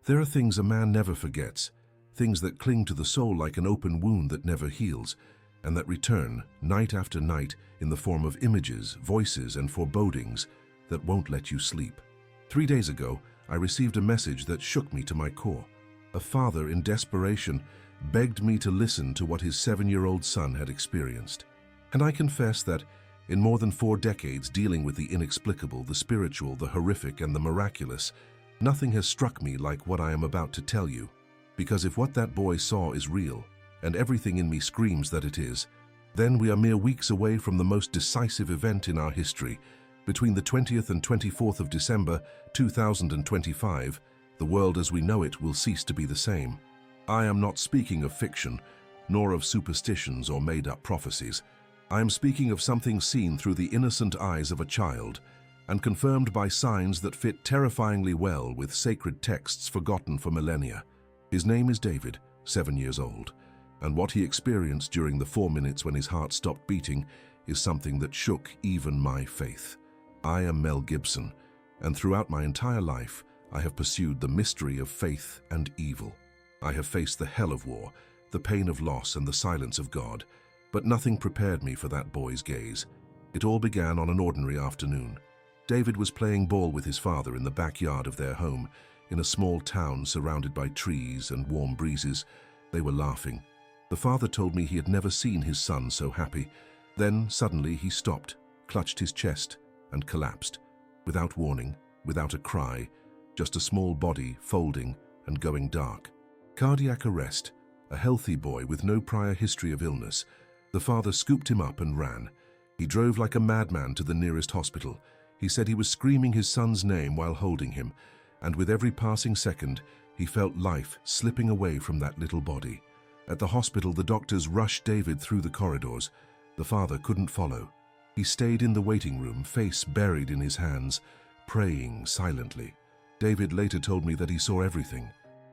There are things a man never forgets, things that cling to the soul like an open wound that never heals, and that return night after night in the form of images, voices, and forebodings that won't let you sleep. 3 days ago, I received a message that shook me to my core. A father, in desperation, begged me to listen to what his 7-year-old son had experienced. And I confess that, in more than 4 decades dealing with the inexplicable, the spiritual, the horrific, and the miraculous, nothing has struck me like what I am about to tell you. Because if what that boy saw is real, and everything in me screams that it is, then we are mere weeks away from the most decisive event in our history. Between the 20th and 24th of December 2025, the world as we know it will cease to be the same. I am not speaking of fiction, nor of superstitions or made-up prophecies. I am speaking of something seen through the innocent eyes of a child, and confirmed by signs that fit terrifyingly well with sacred texts forgotten for millennia. His name is David, 7 years old, and what he experienced during the 4 minutes when his heart stopped beating is something that shook even my faith. I am Mel Gibson, and throughout my entire life, I have pursued the mystery of faith and evil. I have faced the hell of war, the pain of loss, and the silence of God, but nothing prepared me for that boy's gaze. It all began on an ordinary afternoon. David was playing ball with his father in the backyard of their home, in a small town surrounded by trees and warm breezes. They were laughing. The father told me he had never seen his son so happy. Then, suddenly, he stopped, clutched his chest, and collapsed. Without warning, without a cry, just a small body folding and going dark. Cardiac arrest, a healthy boy with no prior history of illness. The father scooped him up and ran. He drove like a madman to the nearest hospital. He said he was screaming his son's name while holding him, and with every passing second, he felt life slipping away from that little body. At the hospital, the doctors rushed David through the corridors. The father couldn't follow. He stayed in the waiting room, face buried in his hands, praying silently. David later told me that he saw everything.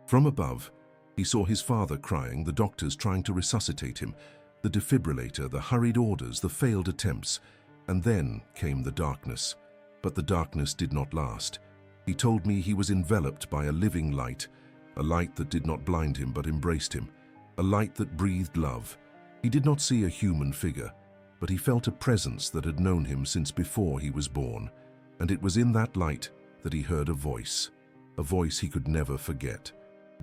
From above, he saw his father crying, the doctors trying to resuscitate him, the defibrillator, the hurried orders, the failed attempts. And then came the darkness. But the darkness did not last. He told me he was enveloped by a living light, a light that did not blind him but embraced him, a light that breathed love. He did not see a human figure, but he felt a presence that had known him since before he was born. And it was in that light that he heard a voice he could never forget.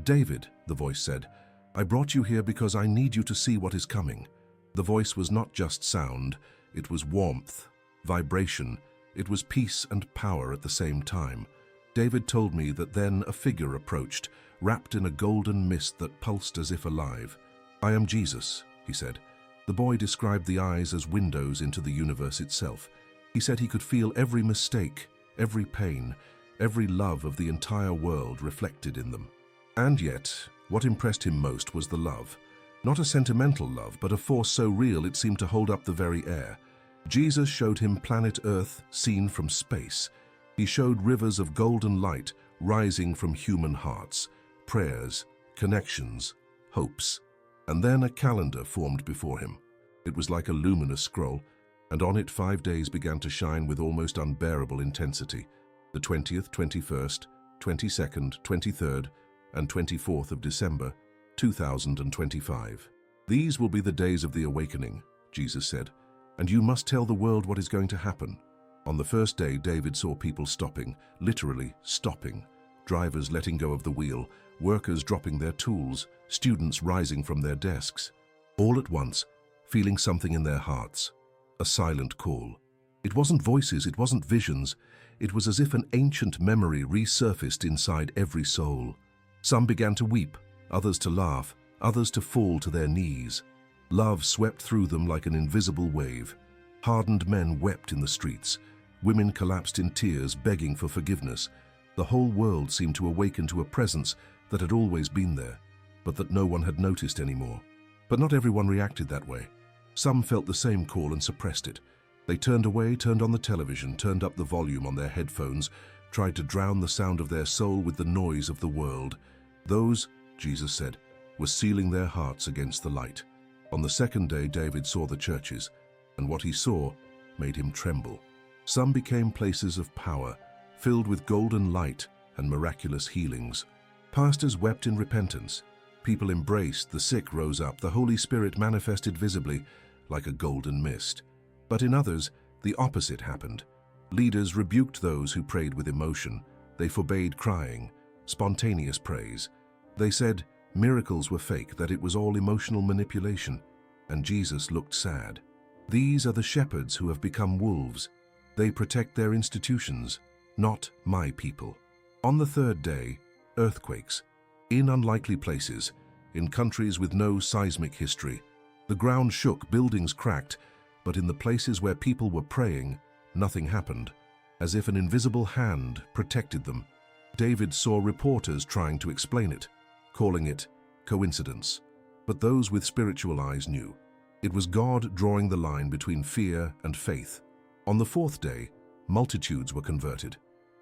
"David," the voice said, "I brought you here because I need you to see what is coming." The voice was not just sound, it was warmth, vibration, it was peace and power at the same time. David told me that then a figure approached, wrapped in a golden mist that pulsed as if alive. "I am Jesus," he said. The boy described the eyes as windows into the universe itself. He said he could feel every mistake, every pain, every love of the entire world reflected in them. And yet, what impressed him most was the love. Not a sentimental love, but a force so real it seemed to hold up the very air. Jesus showed him planet Earth seen from space. He showed rivers of golden light rising from human hearts, prayers, connections, hopes. And then a calendar formed before him. It was like a luminous scroll, and on it 5 days began to shine with almost unbearable intensity. The 20th, 21st, 22nd, 23rd, and 24th of December, 2025. "These will be the days of the awakening," Jesus said, "and you must tell the world what is going to happen." On the first day, David saw people stopping, literally stopping. Drivers letting go of the wheel, workers dropping their tools, students rising from their desks. All at once, feeling something in their hearts. A silent call. It wasn't voices, it wasn't visions. It was as if an ancient memory resurfaced inside every soul. Some began to weep, others to laugh, others to fall to their knees. Love swept through them like an invisible wave. Hardened men wept in the streets. Women collapsed in tears, begging for forgiveness. The whole world seemed to awaken to a presence that had always been there, but that no one had noticed anymore. But not everyone reacted that way. Some felt the same call and suppressed it. They turned away, turned on the television, turned up the volume on their headphones, tried to drown the sound of their soul with the noise of the world. Those, Jesus said, were sealing their hearts against the light. On the second day, David saw the churches, and what he saw made him tremble. Some became places of power, filled with golden light and miraculous healings. Pastors wept in repentance. People embraced, the sick rose up, the Holy Spirit manifested visibly like a golden mist. But in others, the opposite happened. Leaders rebuked those who prayed with emotion. They forbade crying, spontaneous praise. They said miracles were fake, that it was all emotional manipulation. And Jesus looked sad. These are the shepherds who have become wolves. They protect their institutions, not my people. On the third day, earthquakes. In unlikely places, in countries with no seismic history. The ground shook, buildings cracked, but in the places where people were praying, nothing happened, as if an invisible hand protected them. David saw reporters trying to explain it, calling it coincidence. But those with spiritual eyes knew. It was God drawing the line between fear and faith. On the fourth day, multitudes were converted.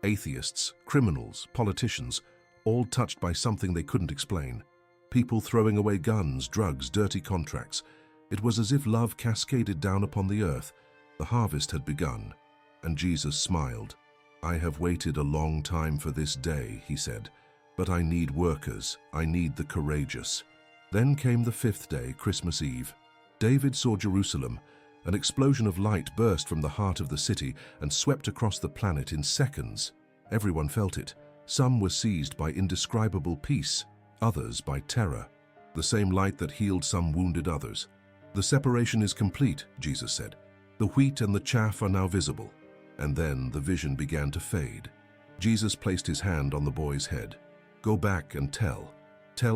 Atheists, criminals, politicians, all touched by something they couldn't explain. People throwing away guns, drugs, dirty contracts. It was as if love cascaded down upon the earth. The harvest had begun, and Jesus smiled. "I have waited a long time for this day," he said, "but I need workers, I need the courageous." Then came the fifth day, Christmas Eve. David saw Jerusalem. An explosion of light burst from the heart of the city and swept across the planet in seconds. Everyone felt it. Some were seized by indescribable peace, others by terror. The same light that healed some wounded others. "The separation is complete," Jesus said. "The wheat and the chaff are now visible." And then the vision began to fade. Jesus placed his hand on the boy's head. "Go back and tell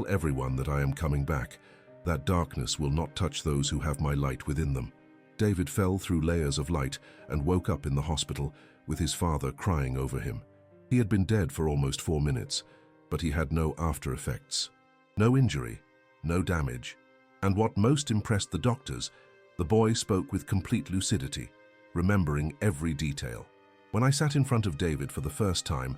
everyone that I am coming back. That darkness will not touch those who have my light within them." David fell through layers of light and woke up in the hospital with his father crying over him. He had been dead for almost 4 minutes, but he had no after effects. No injury, no damage. And what most impressed the doctors, the boy spoke with complete lucidity, remembering every detail. When I sat in front of David for the first time,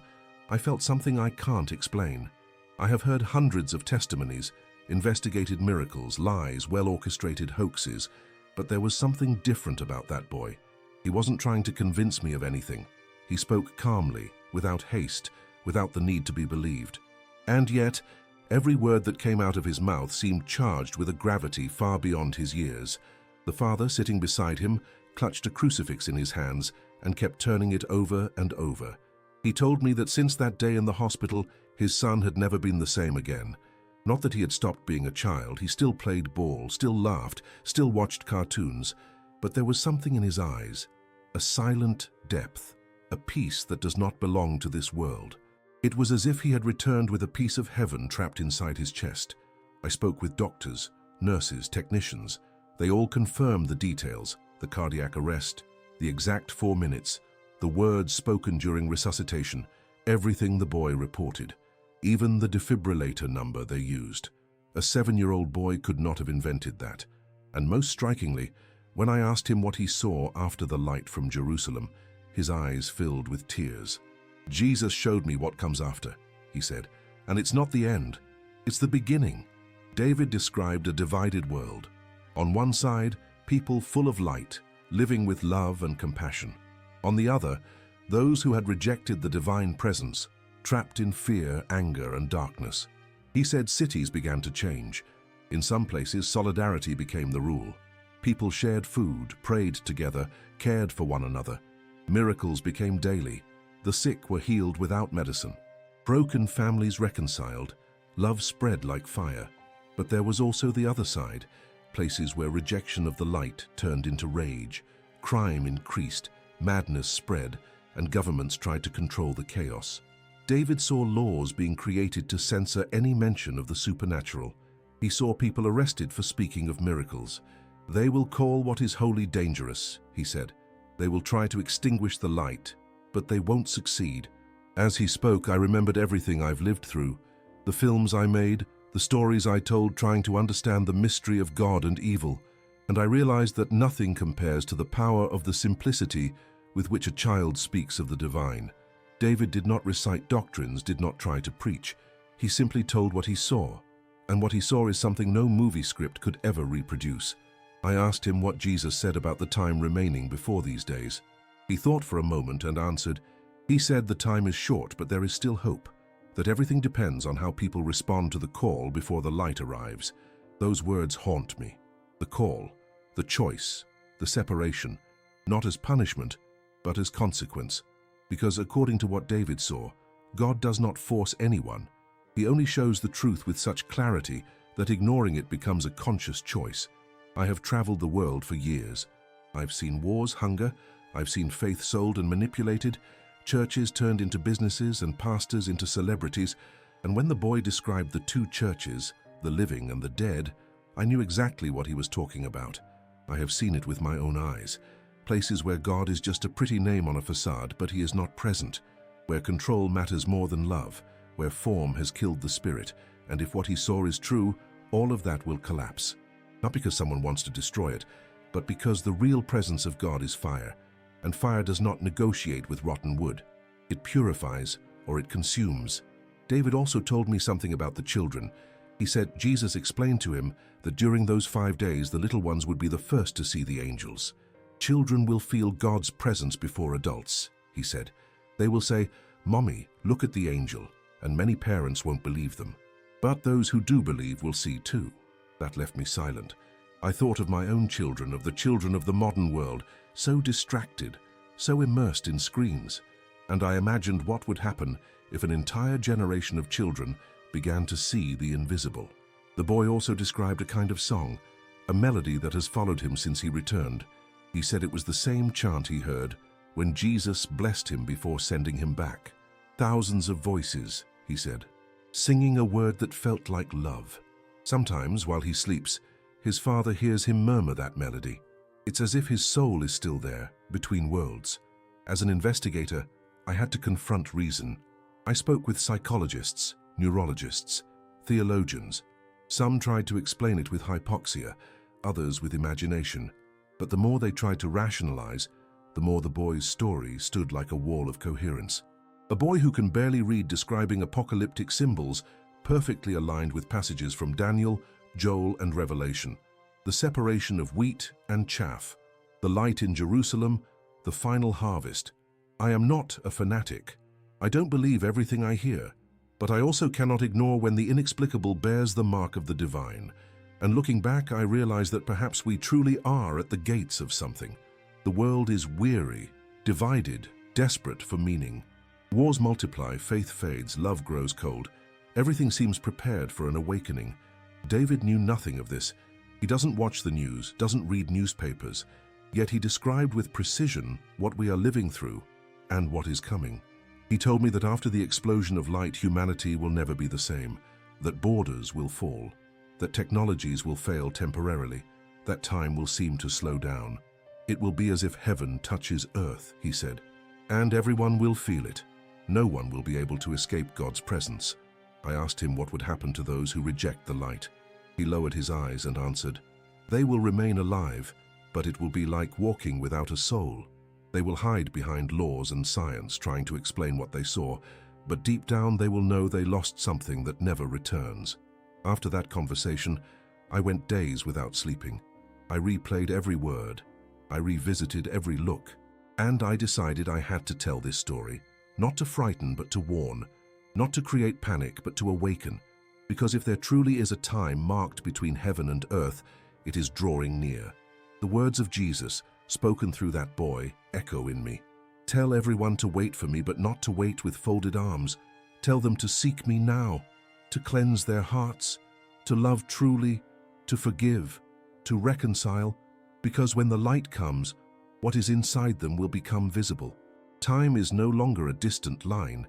I felt something I can't explain. I have heard hundreds of testimonies, investigated miracles, lies, well-orchestrated hoaxes, but there was something different about that boy. He wasn't trying to convince me of anything. He spoke calmly, without haste, without the need to be believed. And yet, every word that came out of his mouth seemed charged with a gravity far beyond his years. The father, sitting beside him, clutched a crucifix in his hands and kept turning it over and over. He told me that since that day in the hospital, his son had never been the same again. Not that he had stopped being a child. He still played ball, still laughed, still watched cartoons, but there was something in his eyes, a silent depth, a peace that does not belong to this world. It was as if he had returned with a piece of heaven trapped inside his chest. I spoke with doctors, nurses, technicians. They all confirmed the details, the cardiac arrest, the exact 4 minutes, the words spoken during resuscitation, everything the boy reported. Even the defibrillator number they used. A 7-year-old boy could not have invented that. And most strikingly, when I asked him what he saw after the light from Jerusalem, his eyes filled with tears. "Jesus showed me what comes after," he said, "and it's not the end, it's the beginning." David described a divided world. On one side, people full of light, living with love and compassion. On the other, those who had rejected the divine presence, trapped in fear, anger, and darkness. He said cities began to change. In some places, solidarity became the rule. People shared food, prayed together, cared for one another. Miracles became daily. The sick were healed without medicine. Broken families reconciled. Love spread like fire. But there was also the other side, places where rejection of the light turned into rage. Crime increased, madness spread, and governments tried to control the chaos. David saw laws being created to censor any mention of the supernatural. He saw people arrested for speaking of miracles. "They will call what is holy dangerous," he said. "They will try to extinguish the light, but they won't succeed." As he spoke, I remembered everything I've lived through, the films I made, the stories I told trying to understand the mystery of God and evil, and I realized that nothing compares to the power of the simplicity with which a child speaks of the divine. David did not recite doctrines, did not try to preach. He simply told what he saw, and what he saw is something no movie script could ever reproduce. I asked him what Jesus said about the time remaining before these days. He thought for a moment and answered, "He said the time is short, but there is still hope. that everything depends on how people respond to the call before the light arrives. Those words haunt me. The call, the choice, the separation, not as punishment, but as consequence. Because according to what David saw, God does not force anyone. He only shows the truth with such clarity that ignoring it becomes a conscious choice. I have traveled the world for years. I've seen wars, hunger, I've seen faith sold and manipulated, churches turned into businesses and pastors into celebrities, and when the boy described the two churches, the living and the dead, I knew exactly what he was talking about. I have seen it with my own eyes. Places where God is just a pretty name on a facade, but he is not present, where control matters more than love, where form has killed the spirit, and if what he saw is true, all of that will collapse. Not because someone wants to destroy it, but because the real presence of God is fire, and fire does not negotiate with rotten wood. It purifies or it consumes. David also told me something about the children. He said Jesus explained to him that during those 5 days the little ones would be the first to see the angels. Children will feel God's presence before adults, he said. They will say, "Mommy, look at the angel," and many parents won't believe them. But those who do believe will see too. That left me silent. I thought of my own children, of the children of the modern world, so distracted, so immersed in screens, and I imagined what would happen if an entire generation of children began to see the invisible. The boy also described a kind of song, a melody that has followed him since he returned. He said it was the same chant he heard when Jesus blessed him before sending him back. Thousands of voices, he said, singing a word that felt like love. Sometimes, while he sleeps, his father hears him murmur that melody. It's as if his soul is still there, between worlds. As an investigator, I had to confront reason. I spoke with psychologists, neurologists, theologians. Some tried to explain it with hypoxia, others with imagination. But the more they tried to rationalize, the more the boy's story stood like a wall of coherence. A boy who can barely read describing apocalyptic symbols, perfectly aligned with passages from Daniel, Joel, and Revelation. The separation of wheat and chaff, the light in Jerusalem, the final harvest. I am not a fanatic. I don't believe everything I hear, but I also cannot ignore when the inexplicable bears the mark of the divine. And looking back, I realize that perhaps we truly are at the gates of something. The world is weary, divided, desperate for meaning. Wars multiply, faith fades, love grows cold. Everything seems prepared for an awakening. David knew nothing of this. He doesn't watch the news, doesn't read newspapers, yet he described with precision what we are living through and what is coming. He told me that after the explosion of light, humanity will never be the same, that borders will fall, that technologies will fail temporarily, that time will seem to slow down. It will be as if heaven touches earth, he said, and everyone will feel it. No one will be able to escape God's presence. I asked him what would happen to those who reject the light. He lowered his eyes and answered, "They will remain alive, but it will be like walking without a soul. They will hide behind laws and science, trying to explain what they saw, but deep down they will know they lost something that never returns." After that conversation, I went days without sleeping. I replayed every word. I revisited every look. And I decided I had to tell this story, not to frighten but to warn, not to create panic but to awaken. Because if there truly is a time marked between heaven and earth, it is drawing near. The words of Jesus, spoken through that boy, echo in me. Tell everyone to wait for me, but not to wait with folded arms. Tell them to seek me now, to cleanse their hearts, to love truly, to forgive, to reconcile, because when the light comes, what is inside them will become visible. Time is no longer a distant line.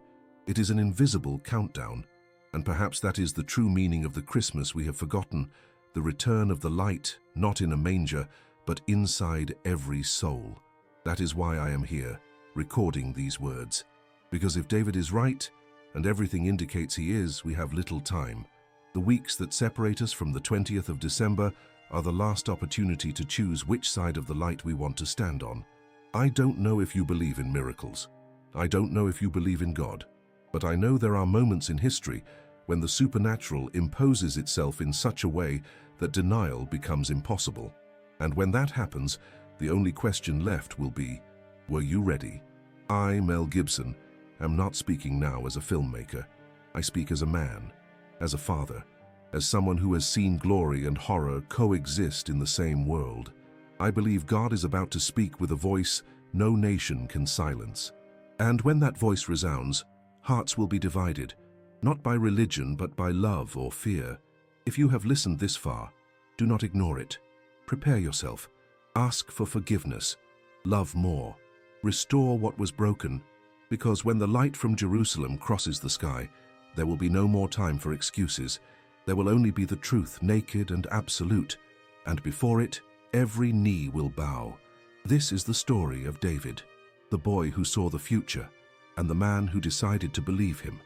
It is an invisible countdown. And perhaps that is the true meaning of the Christmas we have forgotten, the return of the light, not in a manger, but inside every soul. That is why I am here, recording these words. Because if David is right, and everything indicates he is, we have little time. The weeks that separate us from the 20th of December are the last opportunity to choose which side of the light we want to stand on. I don't know if you believe in miracles. I don't know if you believe in God. But I know there are moments in history when the supernatural imposes itself in such a way that denial becomes impossible. And when that happens, the only question left will be, were you ready? I, Mel Gibson, am not speaking now as a filmmaker. I speak as a man, as a father, as someone who has seen glory and horror coexist in the same world. I believe God is about to speak with a voice no nation can silence. And when that voice resounds, hearts will be divided, not by religion but by love or fear. If you have listened this far, do not ignore it. Prepare yourself. Ask for forgiveness. Love more. Restore what was broken, because when the light from Jerusalem crosses the sky, there will be no more time for excuses. There will only be the truth, naked and absolute, and before it, every knee will bow. This is the story of David, the boy who saw the future, and the man who decided to believe him.